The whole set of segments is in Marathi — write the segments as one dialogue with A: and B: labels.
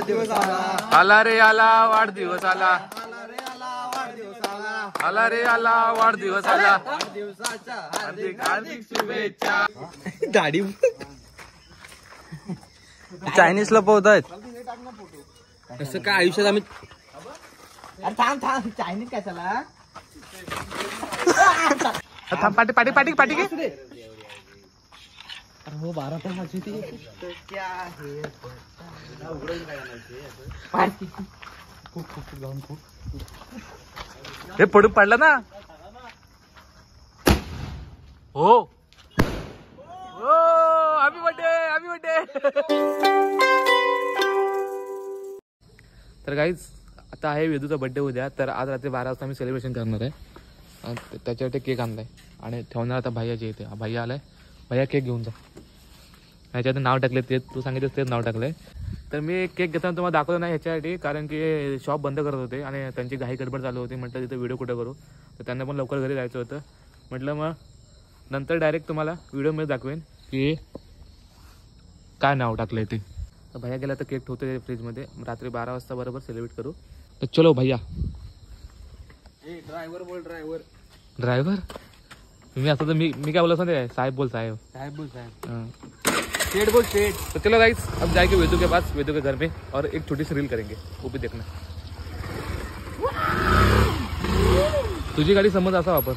A: वाढदिवस आला,
B: आला रे आला वाढदिवस आला, आला रे आला वाढदिवस आला,
A: वाढदिवसाच्या
B: हार्दिक हार्दिक शुभेच्छा.
A: गाडी
B: चायनीज लपवतायत.
A: कसं काय आयुष्यात आम्ही थांब थांब चायनीज काय चला
B: पाटी पाटी पाटी पाटी घे.
A: हो 12 पण माझी ती
B: हे पडून पडलं ना. हो हॅपी बर्थडे हॅपी बर्थडे. तर गाईज आता आहे वेदूचा बर्थडे उद्या. तर आज रात्री 12 वाजता मी सेलिब्रेशन करणार आहे. त्याच्यासाठी केक आणलाय आणि ठेवणार आता भैयाच्या इथे. भैया आलाय. भैया केक घेऊन जा. ह्याच्यात नाव टाकले ते तू सांगितलं तेच नाव टाकलंय. तर मी केक घेताना तुम्हाला दाखवलं नाही ह्याच्यासाठी कारण की शॉप बंद करत होते आणि त्यांची घाई गडबड चालू होती. म्हटलं तिथे व्हिडिओ कुठं करू. तर त्यांना पण लवकर घरी जायचं होतं. म्हटलं मग नंतर डायरेक्ट तुम्हाला व्हिडिओमध्ये दाखवेन की काय नाव टाकलंय ते. तर भैया गेला तर केक ठेवतो फ्रीजमध्ये. रात्री 12 वाजता बरोबर सेलिब्रेट करू. तर चलो भैया.
A: ड्रायव्हर बोल ड्रायव्हर.
B: ड्रायव्हर तुम्ही असं तर मी काय बोला सांगते साहेब बोल साहेब.
A: साहेब बोल साहेब.
B: हाँ.
A: सेठ बोल सेठ.
B: तो चलो गाइस अब जाएंगे वेदू के पास, वेदू के घर में और एक छोटी सी रील करेंगे. वो भी देखना. तुझी गाडी समज असा वापर.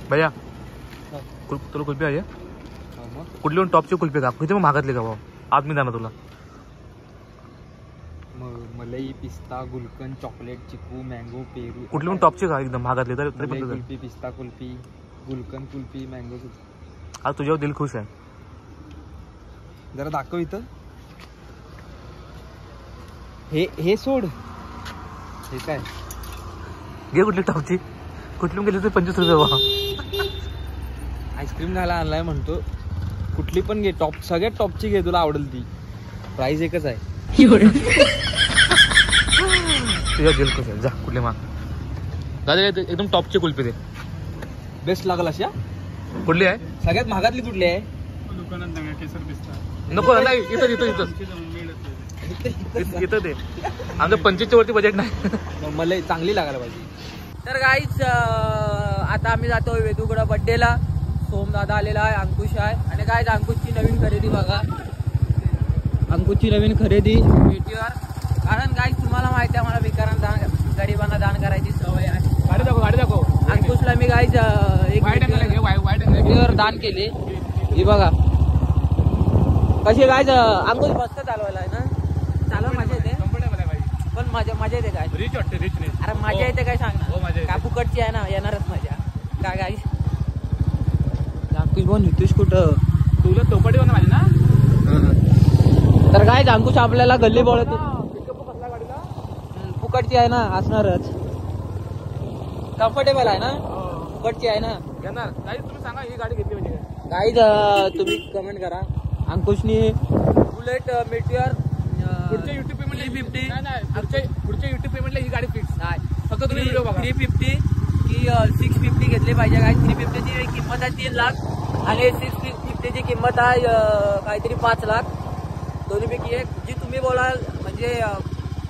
B: भैया तुला कुल्फी पाहिजे. कुठली पण टॉपची कुल्फी का किती मग महागातली का भाऊ. आज मी जाणार तुला.
A: मलाई पिस्ता गुलकंद चॉकलेट चिकू मँगो पेरू.
B: कुठली पण टॉपची का एकदम महागातली तरी पण
A: कुल्फी पिस्ता कुल्फी गुलकंद कुल्फी मँगो.
B: आज तुझ्यावर दिल खुश आहे.
A: जरा दाखव इथं. हे सोड. हे काय
B: घे कुठली टॉपची. कुठली पण गेली तर 25 रुपये भाव.
A: आईस्क्रीम घ्यायला आणलाय म्हणतो. कुठली पण घे टॉप. सगळ्यात टॉपची घे तुला आवडेल ती. प्राइस एकच आहे.
B: तुझ्या दिल खुश आहे. जा कुठली माग दादा एकदम टॉपची कुल्फी दे.
A: बेस्ट लागल अशा.
B: कुठली आहे
A: सगळ्यात महागातली कुठली आहे.
B: नको नाही इथं इथं इथं इथं दे. आमचं 25च्या वरती बजेट नाही.
A: मला चांगली लागायला पाहिजे.
C: तर गाईच आता आम्ही जातोय वेदूकडं बड्डेला. सोम दादा आलेला आहे, अंकुश आहे आणि गाईज अंकुशची नवीन खरेदी बघा. अंकुशची नवीन खरेदी पेटीवर. कारण गाईज तुम्हाला माहिती आहे मला भिकाऱ्यांना गरिबांना दान करायची सवय आहे.
B: गाडी दाखव.
C: अंकुशला मी गाईज एक पेटीवर दान केले. ही बघा कशी गाईज. अंकुश मस्त चालवायला आहे ना. चालवा मजा येते पण मजा येते काय.
B: रिच वाटते रिच नाही.
C: अरे मजा येते काय सांग ना. कापूकडची आहे ना येणारच मजा. काय गाईज अंकुश बोल नितीश कुठं.
B: तुला चौपाटी बघा माझी ना.
C: तर गाईज अंकुश आपल्याला गल्ली बोलत फुकटची आहे ना असणारच. कम्फर्टेबल आहे ना. फुकटची आहे ना.
B: घेणार काही तुम्ही सांगा ही गाडी घेतली म्हणजे
C: गाईज तुम्ही कमेंट करा. अंकुशनी बुलेट मेटियर
B: पुढच्या युट्यूब पेमेंट
C: 350
B: पुढच्या युट्यूब पेमेंटला ही गाडी फिक्स
C: नाही.
B: फक्त तुम्ही व्हिडिओ बघा.
C: 350 की 650 घेतले पाहिजे. काय 350ची किंमत आहे 3 लाख आणि 650ची किंमत आहे काहीतरी 5 लाख. दोन्हीपैकी एक जी तुम्ही बोलाल म्हणजे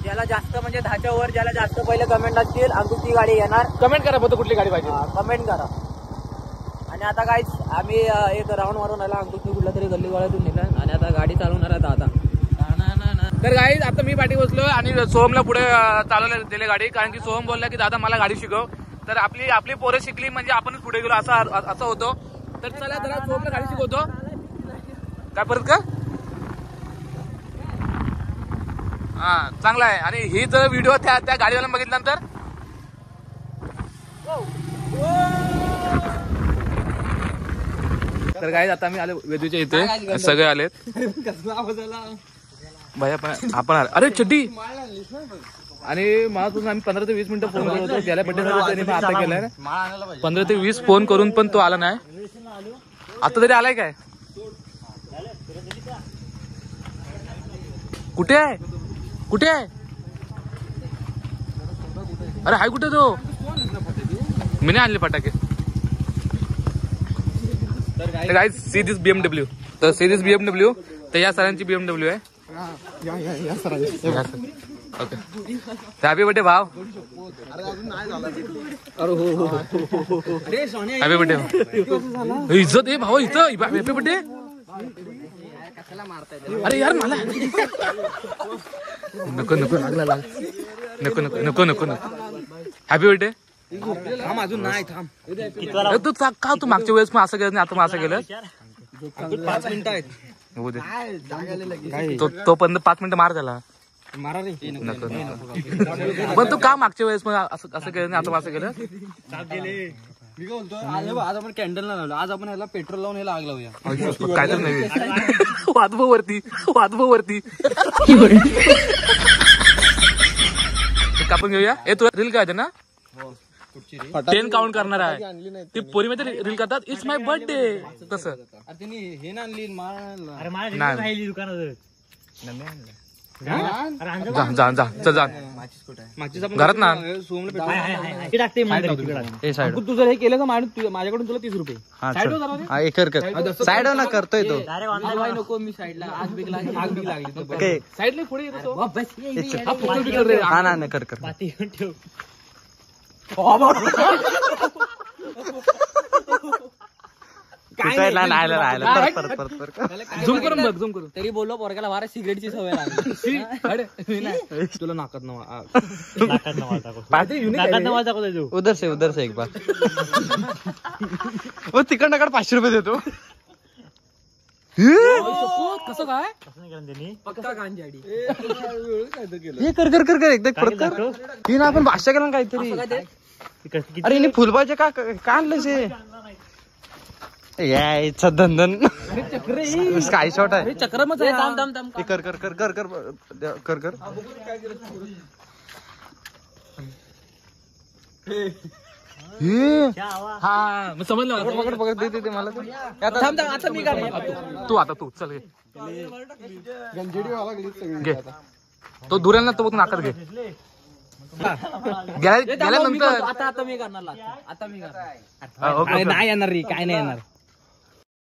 C: ज्याला जास्त म्हणजे 10च्या वर ज्याला जास्त पहिले कमेंट असतील अंकुशची गाडी येणार.
B: कमेंट करा फक्त कुठली गाडी पाहिजे.
C: कमेंट करा. आणि आता गाईज आम्ही एक राऊंड मारून आला. अंकुशनी कुठल्या तरी गल्ली गोळ्यातून नेलं आणि आता गाडी चालवणार आहे दादा.
B: तर गाईज आता मी पाठी बसलो आणि सोहमला पुढे चालवलं दिले गाडी. कारण की सोहम बोलला की दादा मला गाडी शिकव. तर आपली पोरं शिकली म्हणजे आपणच पुढे गेलो असं होतो. तर चला जरा सोहमला गाडी शिकवतो. काय परत का हा चांगला आहे. आणि ही जर व्हिडिओ त्या गाडीवाला बघितल्यानंतर तर गाईज आता मी आले वेदूच्या इथे. सगळे आलेत. भैया पण आपण आले. अरे चड्डी. आणि मला तुझं आम्ही 15 ते 20 मिनिटं फोन करत होतो. गेल्या बड्डे आता केलाय 15 ते 20 फोन करून पण तो आला नाही. आता तरी आलाय काय. कुठे आहे कुठे आहे. अरे हाय कुठे तो. मी नाही आणले फटाके. Guys see this BMW. तर सी दिस BMW. तर या सरांची BMW आहे. ओके हॅपी बर्थडे भाव. हॅपी बर्थडे इज्जत आहे भाऊ इथं. Happy birthday. अरे यार मला नको नको लागला लाग नको नको नको नको नको. Happy birthday.
A: अजून नाही थांब.
B: तू का तू मागच्या वेळेस मग असं केलं नाही आता मग असं केलं.
A: 5 मिनिटं आहेत.
B: होऊ दे. तो पण 5 मिनिटं मार त्याला.
A: मारा रे.
B: नको पण तू का मागच्या वेळेस मग असं केलं नाही आता असं केलं.
A: मी काय बोलतो आज आपण कॅन्डल नाही लावलं. आज आपण ह्याला पेट्रोल लावून ह्याला आग लावूया.
B: काय तर नवीन वादभवरती कापून घेऊया. ए तुला रील काय ना 10 काउंट करणार आहे. ती पोरी मध्ये रील करतात इट्स माय बर्थडे तसं.
A: अरे त्यांनी हे ना आणली
B: नाही जा घरात ना.
A: तू जर हे केलं तर माझ्याकडून तुला 30 रुपये.
D: साईड ना करतोय तो.
C: नको मी साईडला आग बिग लागली.
B: साईडला पुढे येतो.
D: हा ना कर
B: झूम करून बघ झूम करून.
C: तरी बोललो पोरग्याला वारा सिगरेटची सवय लागली.
A: तुला नाकात ना
D: उधर से एक बार वो तिकडनं काढ 500 रुपये देतो.
B: कसं काय
C: पक्का गांजाडी.
D: हे कर एकदा परत कर. ही ना आपण भाषा केला काहीतरी. अरे हिने फुलबाजे का आणलं से यायचा धंदन स्काय शॉट आहे.
C: चक्र मग
D: कर
B: हा मग समजलं.
D: पकड दे मला.
C: आता मी काय
B: तू चल घे. तो दुरेल ना तो नाकात घे. गेल्यानंतर
C: आता मी करणार. आता मी करणार.
A: नाही येणार रे. काय नाही येणार.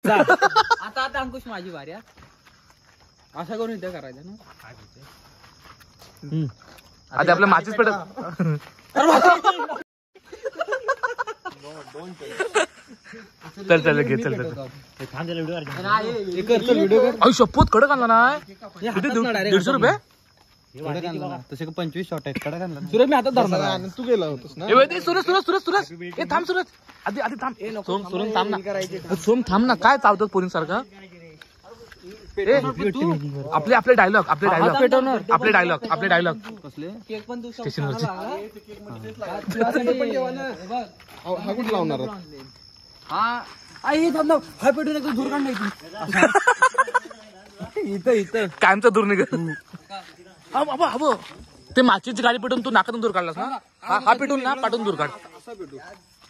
C: आता अंकुश माझी वारी.
A: असं करून इथं करायचं ना.
B: आधी आपल्या माचीच पडत. चल घे चल. शपथ कडक आणला ना. 150 रुपये
D: तसे 25 शॉट आहेत. कडक आणला.
A: सुरज मी हातात धरणार. तू गेला होतास ना.
B: सुरज ए थांब सुरज. आधी थांब. सोम थांब ना. सोम थांब ना. काय चावतात पोरींसारखं. आपले डायलॉग
A: कसले
C: केक पण तू
B: स्टेशनवरचे.
A: हा कुठे लावणार.
C: हा पेटून एकदम दूर काढ.
A: इथं
B: कायमचा दूर निघत. ते माचीची गाडी पेटून तू नाकातून दूर काढलास ना. हा पेटून ना पाठून दूर काढ.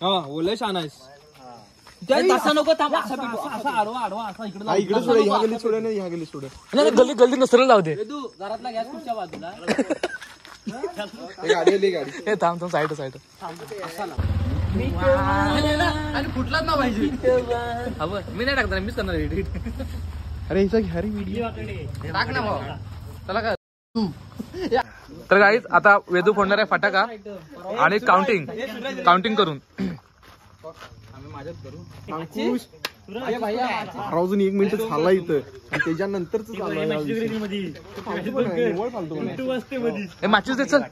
A: हा ओले छान आहेस.
C: तसं नको थांब. असा पेटू. असा आडवा असा इकडे
A: इकडे सोड. ह्या गली सोड नाही. ह्या गली सोड.
B: गल्ली नसरला लावू दे.
C: तू घरातला गॅस कुठच्या बाजूला.
A: गाडी
B: हे थांब साईड आणि कुठलाच ना पाहिजे. मी नाही टाकणार. मीच करणार एडिट.
A: अरे हिचा घ्या रे व्हिडिओ.
B: टाक ना भाऊ. चला काय. तर गाईज आता वेदू फोडणार आहे फटाका आणि काउंटिंग करून.
A: अंकुश अजून 1 मिनिट झाला इथं. त्याच्यानंतरच
B: माचीच दे चल.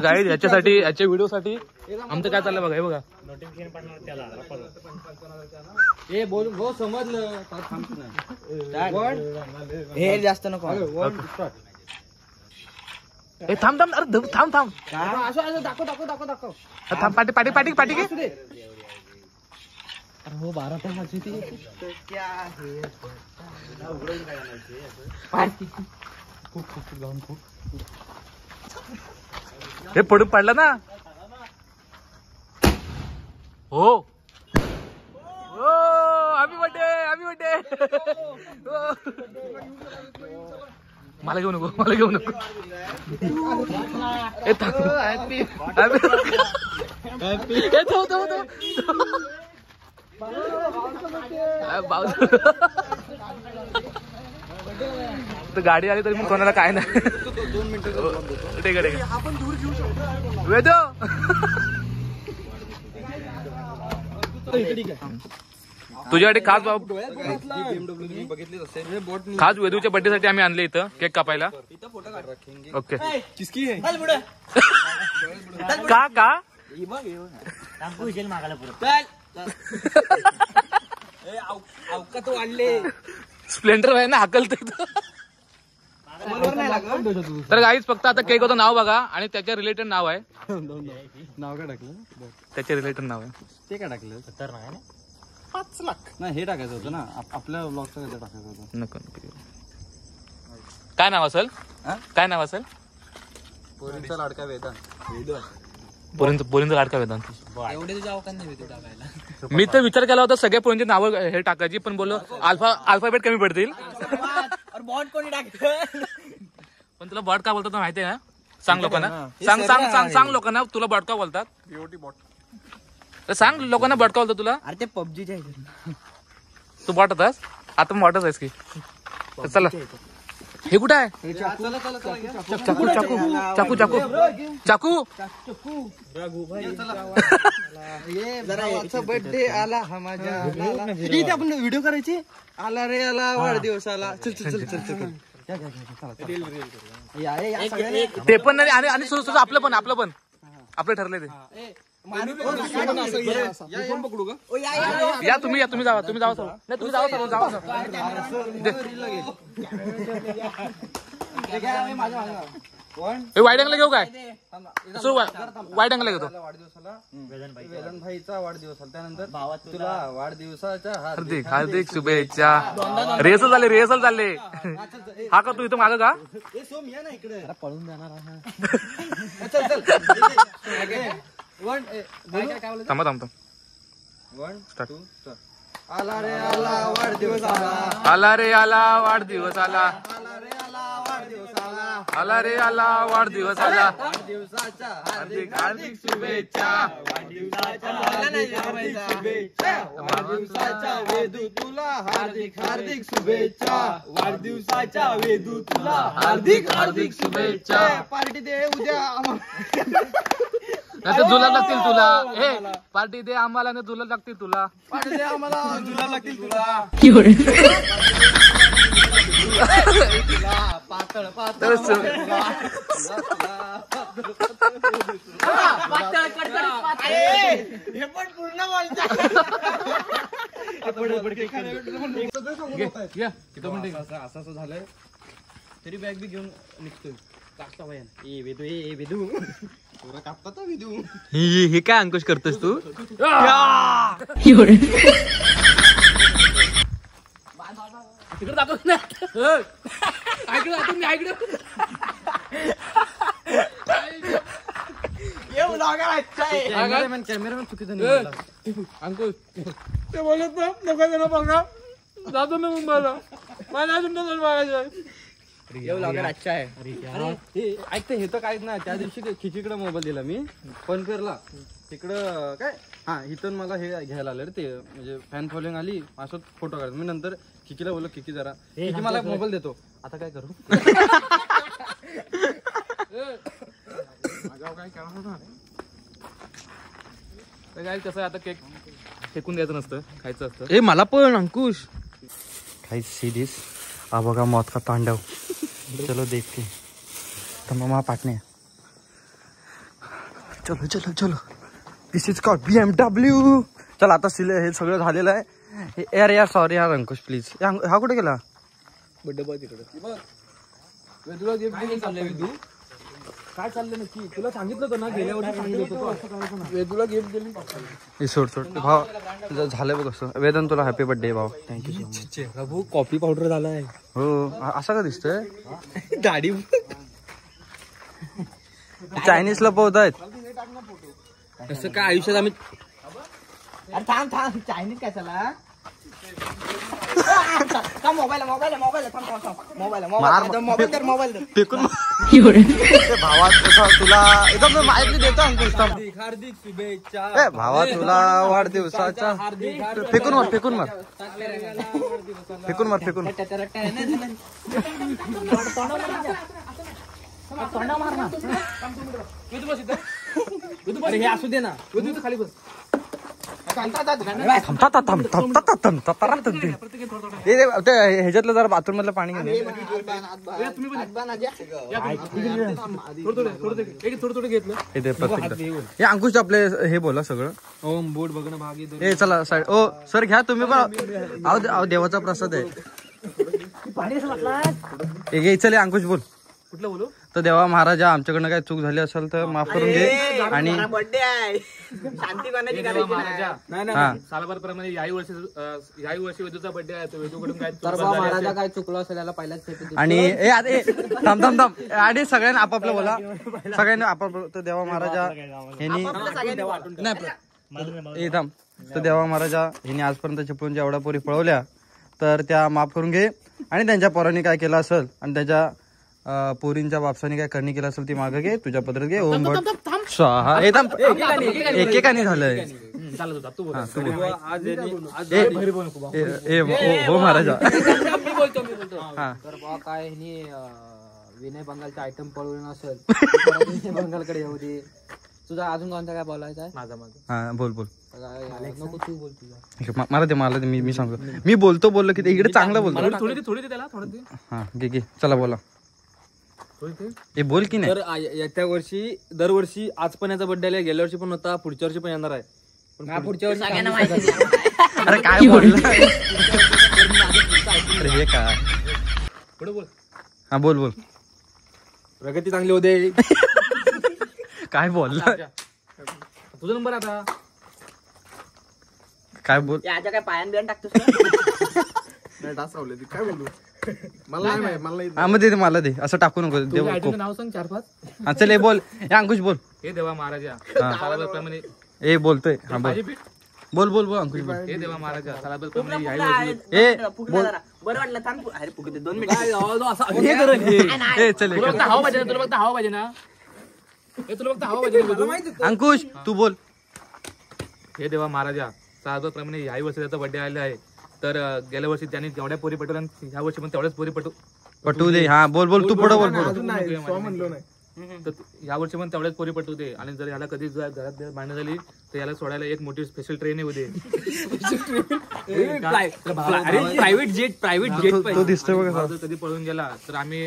B: गाईज याच्यासाठी याच्या व्हिडिओसाठी आमचं काय चाललंय बघा. हे बघा
A: हे बोल समजलं.
C: हे जास्त नको.
B: ए थांब अरे थांब
A: दाखव
B: थांब. पाठी घे.
A: हो 12 पण माझी ती.
B: हे पडून पडला ना. हो हॅपी बर्थडे. मला घेऊ नको. ए थांब. तर गाडी आली तरी पण कोणाला काय नाही.
A: 2 मिनिटं
B: ठीक आहे
A: आपण दूर घेऊ शकतो.
B: वेद तुझ्यासाठी खास
A: बघितलीच असेल.
B: खास वेदूच्या बर्थडे साठी आम्ही आणले इथं केक कापायला. ओके
A: किसकी आहे
B: का का
C: अवकात वाढले.
B: स्प्लेंडर आहे ना हाकलते. तर गाईच फक्त आता केकचं नाव बघा आणि त्याच्या रिलेटेड नाव आहे.
A: नाव काय टाकलं?
B: त्याच्या रिलेटेड नाव आहे
A: ते काय टाकलं? 5 लाख नाही हे टाकायचं होतं ना आपल्या ब्लॉगचं काय टाकायचं होतं.
B: नको काय नाव असेल? काय नाव असेल?
A: पोरींचा लाडका वेदांत.
B: पोरींचा लाडका वेदांत.
C: एवढे तुझ्या अवकात नाही वेदू टाकायला.
B: मी तर विचार केला होता सगळ्या पोरींची नावं हे टाकायची पण बोललो अल्फाबेट कमी पडतील.
C: बॉन्ड कोणी टाकलं?
B: पण तुला बॉट का बोलतात माहिती आहे ना? सांग लोकांना. सांग सांग सांग सांग लोकांना तुला बॉट का बोलतात. तर सांग लोकांना बॉट का बोलतात तुला.
C: अरे ते पबजीच्या आहे.
B: तू बॉट होतास आता बॉटच आहेस की. चला हे कुठं आहे? चाकू चाकू चाकू चाकू चाकू
A: बर्थडे आला हा माझ्या. इथे आपण व्हिडिओ करायची. आला रे आला वाढदिवस आला. चल चल चल चल चल.
B: ते पण नाही आणि सुरू आपलं पण आपलं ठरलंय ते.
A: पकडू का?
B: या तुम्ही जावा नाही तुम्ही जावा. वाईट अँगल घेऊ काय? वाईट अँगल घेतो.
A: वाढदिवसाला वेदन भाईचा वाढदिवस आला त्यानंतर तुला वाढदिवसाच्या
B: हार्दिक हार्दिक शुभेच्छा. रिहर्सल झाले. हा का तू इथं मागं का?
A: पळून जाणार.
B: थांबा
A: 1 2 आला रे आला वाढदिवस आला.
B: आला रे आला वाढदिवस आला.
A: आला रे आला वाढदिवस आला.
B: आला रे आला वाढदिवस आला.
A: वाढदिवसाच्या
B: हार्दिक हार्दिक शुभेच्छा.
A: वाढदिवसाच्या वेदू तुला हार्दिक हार्दिक शुभेच्छा. वाढदिवसाच्या वेदू तुला
B: हार्दिक हार्दिक शुभेच्छा.
A: पार्टी दे उद्या.
B: नाही तर जुलाब लागतील तुला. पार्टी दे आम्हाला नाही जुलाब लागतील तुला.
A: पार्टी दे आम्हाला जुलाब लागतील तुला. पातळ पातळ हे पण पूर्ण असं झालंय तरी बॅग बी घेऊन निघतोय. वेदू कापता वेदू.
D: हे काय अंकुश करतोस तू?
B: तिकडे जातो
A: कॅमेरामॅन चुकीचं
B: अंकुश ते बोलत ना नको बघा जातो मी मुंबईला. मला तुमचं बघायचं.
A: अच्छा आहे. ऐकते हे तर काहीच नाही. त्या दिवशी खिचीकडे मोबाईल दिला मी फोन करला तिकडं काय हा इथून मला हे घ्यायला आले रे ते म्हणजे फॅन फॉलोइंग आली असं फोटो काढतो. मी नंतर खिचीला बोललो खिची जरा खिची मला मोबाईल देतो. आता काय करू?
B: काय कसं आता केक फेकून द्यायचं नसतं खायचं असतं.
D: ए मला पण अंकुश
A: काही सीरीज आ बघा मौत का तांडव. चलो देखते तमाम पाटने. चलो चलो चलो दिस इज कॉल्ड BMW. चल आता हे सगळं झालेलं आहे. यार सॉरी यार अंकुश प्लीज. हा कुठे गेला?
B: बड्डे बॉय तिकडे. वेदूला गिफ्ट घेऊन चाललंय. वेदू काय चाललंय नक्की? तुला सांगितलं होतं ना गेल्या वर्षी वेदूला गिफ्ट दिली.
A: सोड सोड भाव तुझं झालं बघ असं. वेदन तुला हॅपी बर्थडे भाव. Thank you so much.
D: भाऊ कॉफी पावडर झालाय.
A: हो असं का दिसतंय?
D: गाडी
A: चायनीज लपवत आहेत.
D: कसं काय आयुष्यात आम्ही
C: थांब चायनीज काय चला
D: फेकून भावा तुला एकदम माहिती देतो अंकुश.
A: हार्दिक शुभेच्छा.
D: भावा तुला वाढदिवसाच्या फेकून मार फेकून मार फेकून मार फेकून
C: हे असू दे ना खाली बस.
D: ह्याच्यातलं जरा बाथरूम मधलं पाणी घेऊन हे अंकुश आपले हे बोला सगळं.
A: ओम बोट बघणं भाग येतो.
D: ए चला साईड. ओ सर घ्या तुम्ही पण. अहो देवाचा प्रसाद आहे. चल अंकुश बोल.
C: कुठलं बोलू?
D: तर देवा महाराजा आमच्याकडनं काय चूक झाली असेल तर माफ करून घे. आणि
B: सालाबार प्रमाणे याही वर्षी वेदूचा बर्थडे आहे. तो वेदूकडून काय
C: महाराजा काय चुकलं असेल याला पहिल्याच
D: आणि थांब थांब थांब आणि सगळ्यांनी आपापलं बोला. सगळ्यांनी आपापलं. तर देवा महाराजा यांनी थांब. तर देवा महाराजा यांनी आजपर्यंत चिपळून जेवढ्या पोरी पळवल्या तर त्या माफ करून घे. आणि त्यांच्या पोरांनी काय केलं असेल आणि त्याच्या पोरींच्या बापसाने काय करणी केलं असेल ती मागं घे. तुझ्या पदरात घे. ओम भट स्वाहा. एकेकाने झालंय. हो महाराजा.
C: तर काय विनय बंगालचा आयटम पळवून असेल बंगालकडे येऊ दे. तुझा अजून कोणता काय बोलायचा आहे?
D: हा बोल बोल.
C: नको तू बोल तुझा.
D: मला दे मी सांगतो. मी बोललो की इकडे चांगलं बोलतो.
B: थोडी दे त्याला थोडं.
D: हा घे चला बोला. हे बोल की नाही.
A: तर येत्या वर्षी दरवर्षी आज पण याचा बर्थडे आला. गेल्या वर्षी पण होता. पुढच्या वर्षी पण येणार आहे.
C: पण पुढच्या वर्षी
D: अरे काय बोलला. अरे हे काय.
B: पुढे बोल.
D: हा बोल बोल.
A: प्रगती चांगली होते.
D: काय बोलला.
B: तुझा नंबर आता
D: काय बोल.
C: काय पायान बियान टाकतोस
A: काय बोलू. मला नाही मला
D: हा मग दे मला दे. असं टाकू नको.
B: नाव सांग 4-5.
D: हा चल हे बोल. हे अंकुश बोल.
B: हे देवा महाराजा सालाबार प्रमाणे
D: ए बोलतोय. हा बोल बोल बोल अंकुश बोल.
B: हे देवा महाराजा सालाबार प्रमाणे
D: ए बोल.
C: बरं वाटलं थांब. अरे फुकते 2
D: ए चल
B: तुला फक्त हवा पाहिजे ना. हे तुला फक्त हवा पाहिजे.
D: अंकुश तू बोल.
B: हे देवा महाराजा सालाबार प्रमाणे याही वर्षी त्याचा बर्थडे आलेला आहे. तर गेल्या वर्षी त्यांनी जेवढ्या पोरी पटवल्या ह्या वर्षी पण तेवढ्याच पोरी
D: पटवू दे. हा बोल बोल तू पुढे बोल.
B: तर ह्या वर्षी पण तेवढ्याच पोरी पटवू दे. आणि जर याला कधी घरात भांडण झाली तर याला सोडायला एक मोठी स्पेशल ट्रेन येऊ दे.
C: प्रायव्हेट जेट
D: तो दिसतोय बघा.
B: कधी पळून गेला तर आम्ही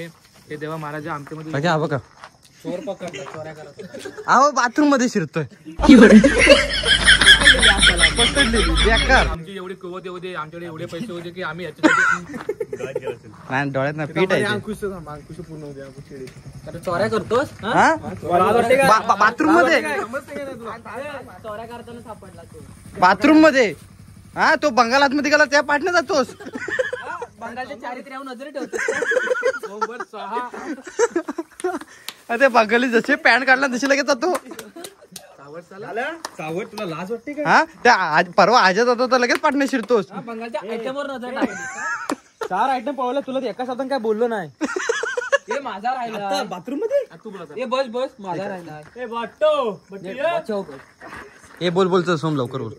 B: हे देवा महाराजा आमच्यामध्ये
D: हा बघा. अहो बाथरूम मध्ये शिरतोय.
B: आमची एवढी कुवत येऊ दे. आमच्याकडे एवढे पैसे होते की आम्ही
D: नाही डोळ्यात ना पीठ आहे.
C: चोऱ्या करतोस
D: बाथरूम मध्ये.
C: चोऱ्या करताना सापडला तू
D: बाथरूम मध्ये. हा तो बंगालात मध्ये गेला त्या पाठने जातोस.
C: बंगालच्या चारित्र्यावर नजर ठेवतो.
D: अरे बंगाली जसे पॅन्ट काढला तशी लगेच जातो.
A: सावट तुला लाज वाटते का.
D: हा त्या परवा आजा जातो तर लगेच पाठने शिरतोस.
C: बंगालच्या आयटमवर नजर टाकली.
A: 4 आयटम पावला तुला एका साधन काय बोललो नाही.
C: हे माझा राहिला
A: बाथरूम मध्ये.
C: बस माझा राहिला.
D: ए बोल बोल चल सोम लवकर बोल.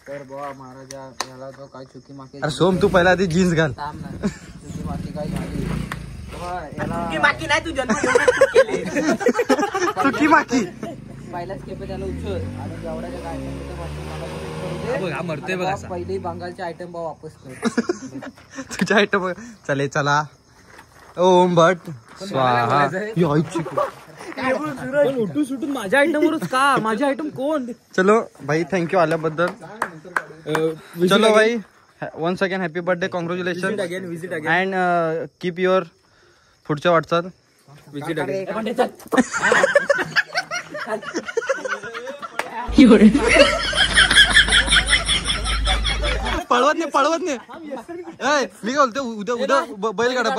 C: तर बुवा महाराजा याला तो काय चुकी मागे.
D: अरे सोम तू पहिला आधी जीन्स घाल.
C: चुकी मागे काय झाली.
E: बाकी नाही तू जन्म
D: चुकी माकी.
C: पहिलाच केपे त्याला उचल आणि जेवढ्याच्या काय
A: मरतोय बघ.
C: पहिली बंगालचे आयटम बा वापस कर.
D: तुझ्या आयटम चले चला. ओम भट स्वाहा.
A: उठून सुटून माझ्या आयटम वरच का. माझे आयटम कोण.
D: चलो भाई थँक्यू आल्याबद्दल. चलो भाई once again happy birthday, congratulations
A: visit again
D: and keep your पुढच्या वाटचाल.
A: visit again.
D: पळवत नाही. मी काय बोलतो उद्या बैलगाडा.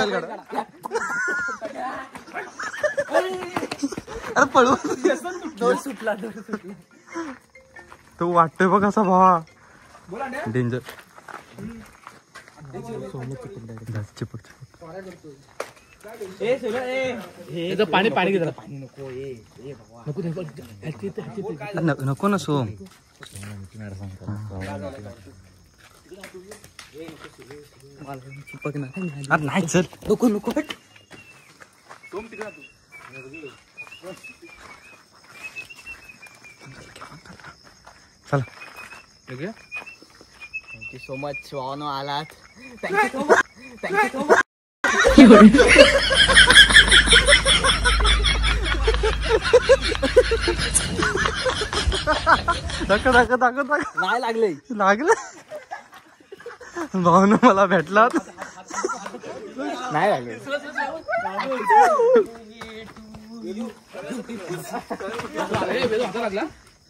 D: अरे पळवत
C: सुटला.
D: तो वाटतोय बघ असा भावा. डेंजर. चिपक
B: पाणी पाणी घेतलं
D: नको ना सोम. अरे नाही चल नको नको चला
C: थँक्यू सो मच भावानो आलात. Thank you so much. नाही लागले
D: लागलं भाऊन मला भेटला
C: नाही लागले.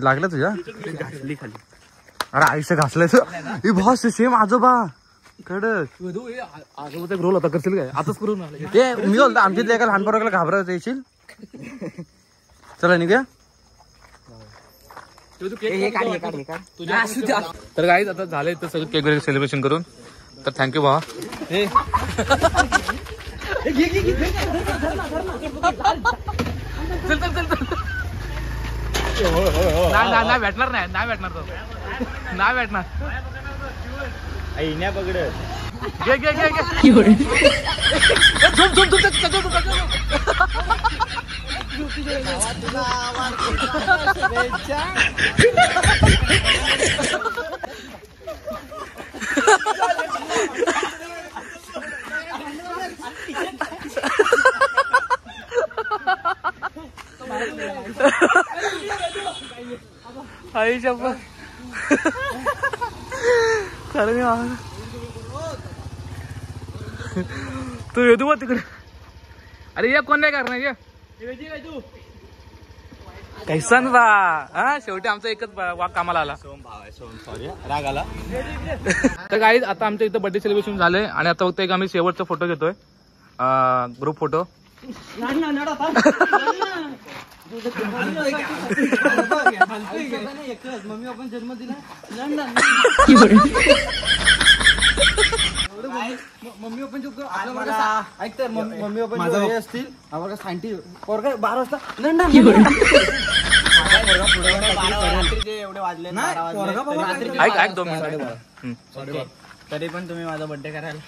D: लागलं तुझ्या खाली. अरे आयुष्य घासलाय बॉस सेम आजोबा कडक.
B: आजोबा रोल आता करशील काय आताच करून
D: ते मी बोलतो आमच्या एका लहान पोराला घाबरत येशील. चला निघूया.
B: तर गाईज आता झालंय तर सगळं केक वगैरे सेलिब्रेशन करून. तर थँक्यू भावा. नाही भेटणार नाही नाही भेटणार तो नाही भेटणार. घे घे घे आई शप्पथ तू येतो बा तिकडे. अरे ये कोण नाही करणार ये कैसन बा. हा शेवटी आमचा एकच वाक कामाला आला.
A: राग आला.
B: तर गाईज आता आमच्या इथं बर्थडे सेलिब्रेशन झालंय आणि आता फक्त एक आम्ही शेवटचा फोटो घेतोय ग्रुप फोटो.
A: मम्मी आपण जन्म दिला मम्मी पण ऐक तर मम्मी पण हे असतील आम्हाला सायंटिस्ट पोरगा 12 वाजता एवढे वाजले
B: ऐक ऐक 2 मिनिट.
C: तरी पण तुम्ही माझा बर्थडे करायला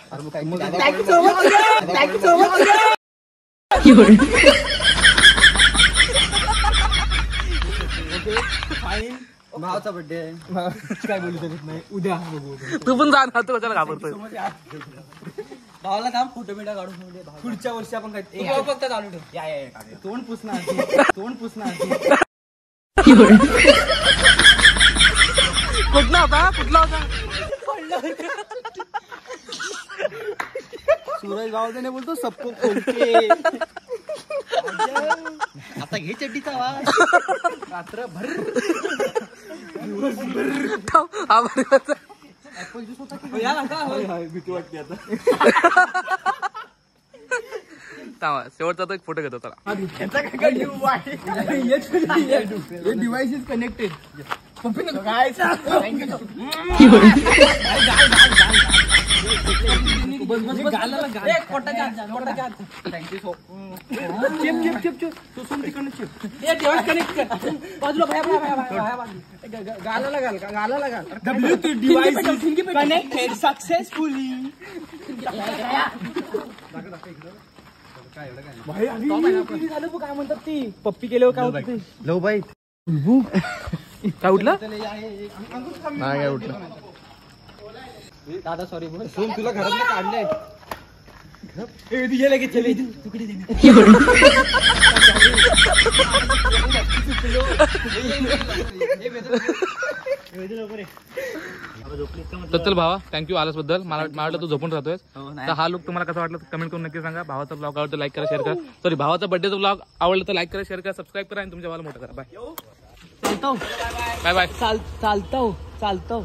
A: भावाचा बर्थडे काय बोलू शकत नाही. उद्या
B: तू पण जा ना तू कशाला घाबरतोय.
C: भावाला काम फोटो बिटा काढून
A: पुढच्या वर्षी आपण काय
C: फक्त चालू ठेव.
A: तोंड पुसणार तोंड पुसणार.
B: कुठला होता कुठला होता
A: सूरज भावाचा नाही बोलतो सबको खोलके. आता घे चड्डीचा आवाज. रात्रभर भीती वाटते आता.
B: शेवटचा तो एक फोटो घेतो चला.
A: Device is connected.
C: Connected successfully. काय म्हणतात ती पप्पी केल्यावर काय होतं.
D: लो बाई
B: काय उठलं
D: नाही काय उठलं.
C: दादा सॉरी बोल.
A: सोम तुला घरातलं काढलंय.
B: तर चल भावा थँक्यू आल्यास बद्दल. मला वाटलं तू झोपून राहतोय. तर हा लुक तुम्हाला कसा वाटला कमेंट करून नक्की सांगा. भावाचा ब्लॉग आवडतो लाईक करा शेअर करा. सॉरी भावाचा बर्थडेचा ब्लॉग आवडला तर लाईक करा शेअर करा सबस्क्राईब करा आणि तुमच्या भावाला मोठं करा. बाय
C: चालतो
B: बाय बाय.
C: चालतो.